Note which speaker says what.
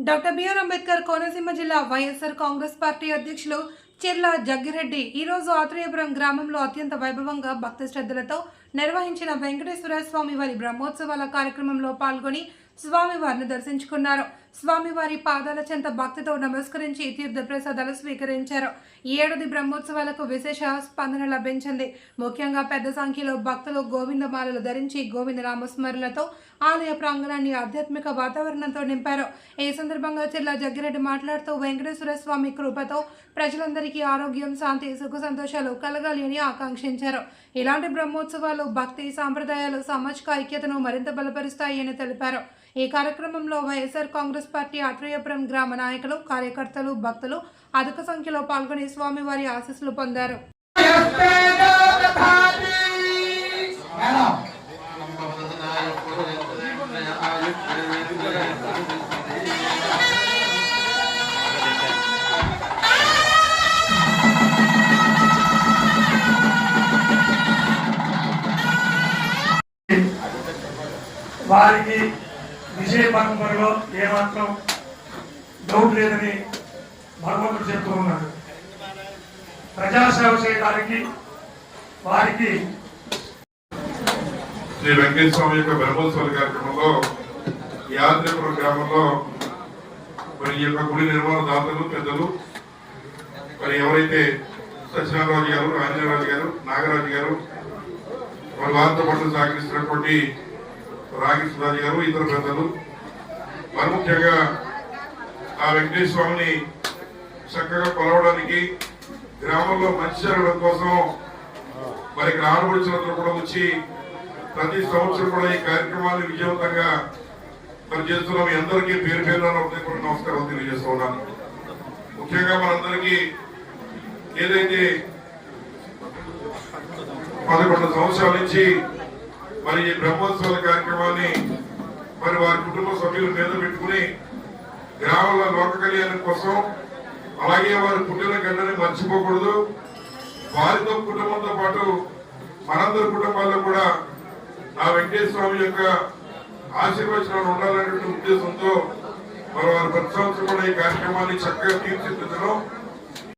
Speaker 1: Doctor BR Ambedkar Konaseema జిల్లా YSR Congress party అధ్యక్షులు చెర్ల జగ్గిరెడ్డి ఈరోజు ఆత్రేయపురం గ్రామంలో అత్యంత వైభవంగా భక్తి శ్రద్ధలతో నిర్వహించిన వెంకటేశ్వర స్వామి వారి బ్రహ్మోత్సవాల కార్యక్రమంలో పాల్గొని స్వామివారిని దర్శించుకున్నారు. స్వామివారి పాదాల చెంత భక్తితో నమస్కరించి తీర్థప్రసాదాలు స్వీకరించారు. ఈ ఏడాది బ్రహ్మోత్సవాలకు విశేష స్పందన లభించింది. ముఖ్యంగా పెద్ద సంఖ్యలో భక్తులు గోవిందమాలలు ధరించి గోవింద నామస్మరణలతో ఆలయ ప్రాంగణాన్ని ఆధ్యాత్మిక వాతావరణంతో నింపారు. ఈ సందర్భంగా చెర్ల జగ్గిరెడ్డి మాట్లాడుతూ వెంకటేశ్వర స్వామి కృపతో ప్రజలందరికీ ఆరోగ్యం, శాంతి, సుఖ సంతోషాలు కలగాలి అని ఆకాంక్షించారు. ఇలాంటి బ్రహ్మోత్సవాలు భక్తి సాంప్రదాయాలు సామాజిక ఐక్యతను మరింత బలపరుస్తాయి అని తెలిపారు. ఈ కార్యక్రమంలో వైఎస్ఆర్ కాంగ్రెస్ పార్టీ ఆత్రేయపురం గ్రామ నాయకులు, కార్యకర్తలు, భక్తులు అధిక సంఖ్యలో పాల్గొని స్వామివారి ఆశీస్సులు పొందారు.
Speaker 2: వారికి విజయ పరంపరలో ఏమాత్రం డౌట్ లేదని భగవంతుడు చెప్తూ ఉన్నాడు. ప్రజాసేవ చేయడానికి వారికి
Speaker 3: శ్రీ వెంకటేశ్వర స్వామి యొక్క బ్రహ్మోత్సవాల కార్యక్రమంలో యాత్రిపురం గ్రామంలో మరి ఈ యొక్క గుడి నిర్మాణ దాతలు పెద్దలు మరి ఎవరైతే సత్యనారాయణ గారు, ఆంజనేయరాజు గారు, నాగరాజు గారు మరి వారితో పాటు సహకరిస్తున్నటువంటి రాగి సుధాజీ గారు, ఇతర పెద్దలు మరి ముఖ్యంగా ఆ వెంకటేశ్వర స్వామిని చక్కగా కొలవడానికి గ్రామంలో మంచి జరగడం కోసం మరి ఇక్కడ ఆడపడుచులందరూ కూడా వచ్చి ప్రతి సంవత్సరం కూడా ఈ కార్యక్రమాన్ని విజయవంతంగా మరి చేస్తున్నాం. మీ అందరికీ పేరు పేరున నమస్కారం తెలియజేస్తూ ఉన్నాను. ముఖ్యంగా మనందరికీ ఏదైతే 11 సంవత్సరాల నుంచి మరి ఈ బ్రహ్మోత్సవాల కార్యక్రమాన్ని మరి వారి కుటుంబ సభ్యుల మీద పెట్టుకుని గ్రామంలో లోక కళ్యాణం కోసం, అలాగే వారి పుట్టిన గంటని మర్చిపోకూడదు, వారితో కుటుంబంతో పాటు మనందరి కుటుంబాల్లో కూడా ఆ వెంకటేశ్వర స్వామి యొక్క ఆశీర్వచనాలు ఉండాలనేటువంటి ఉద్దేశంతో మరి వారు ప్రతి సంవత్సరం కూడా ఈ కార్యక్రమాన్ని చక్కగా తీర్చిదిద్దడం